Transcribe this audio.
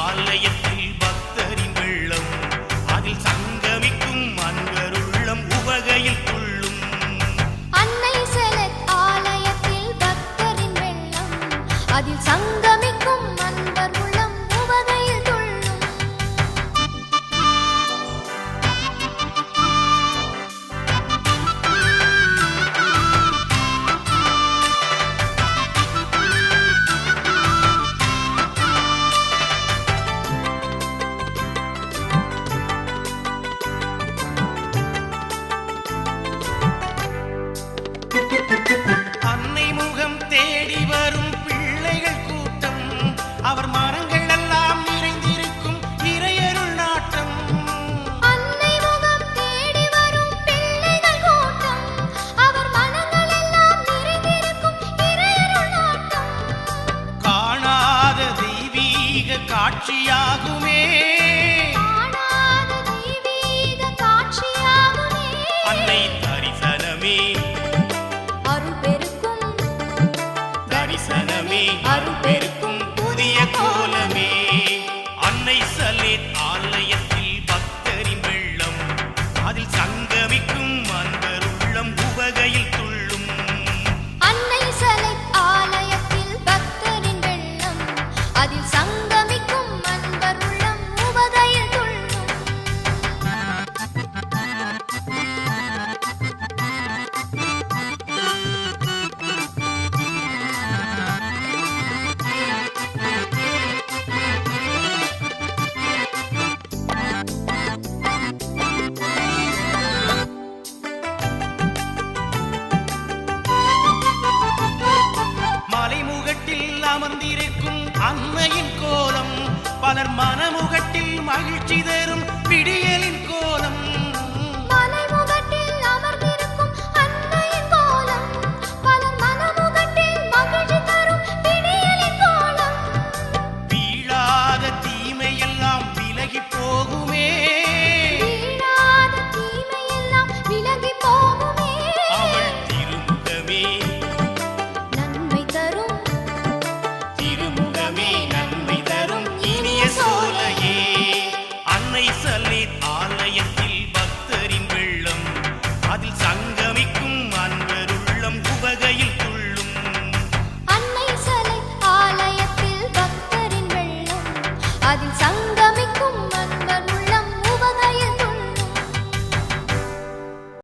ஆலயத்தில் பக்தரின் வெள்ளம், அதில் சங்கமிக்கும் அன்பர் உள்ளம் உவகையில் துள்ளும். அன்னை செலத் ஆலயத்தில் பக்தரின் வெள்ளம், அதில் சங்கமிக்கும் அன்பர் உள்ளம் உவகையில் துள்ளும். அன்னை முகம் தேடி வரும் பிள்ளைகள் கூட்டம், அவர் மனங்கள் எல்லாம் நிறைந்திருக்கும் இறையருள் நாட்டம். அன்னை முகம் தேடி வரும் பிள்ளைகள் கூட்டம், அவர் மனங்கள் எல்லாம் நிறைந்திருக்கும் இறையருள் நாட்டம். காணாத தெய்வீக காட்சியாகுமே, காணாத தெய்வீக காட்சியாகுமே. அன்னை தரிசனமே அருள் பெருக்கும் தரிசனமே, அருள் பெருக்கும் புதிய கோலமே. அன்னை சலேத் ஆலயத்தில் பக்தரின் வெள்ளம், அதில் சங்கமிக்கும் அன்பர் உள்ளம் உவகையில் துள்ளும். அன்னை செலத் ஆலயத்தில் பக்தரின் வெள்ளம், அதில் சங்கமிக்கும் அன்பர் உள்ளம் உவகையில் துள்ளும். மலைமுகட்டில் அமர்ந்திருக்கும் அன்னையின் கோலம், பலர் மனமுகட்டில் மகிழ்ச்சி தரும் விடியலின் கோலம். மலைமுகட்டில் அமர்ந்திருக்கும் அன்னையின் கோலம், பலர் மனமுகட்டில் மகிழ்ச்சி தரும் விடியலின் கோலம். வீழாத தீமையெல்லாம் விலகி போகுமே, வீழாத தீமையெல்லாம் விலகி போகுமே. அவள் திருமுகமே நன்மை தரும் திருமுகமே, நன்மை தரும் இனிய சோலையே. அன்னை சலேத் ஆலயத்தில் பக்தரின் வெள்ளம், அதில் சங்கமிக்கும் அன்பர் உள்ளம் உவகையில் துள்ளும். அன்னை செலத் ஆலயத்தில் பக்தரின் வெள்ளம், அதில் சங்க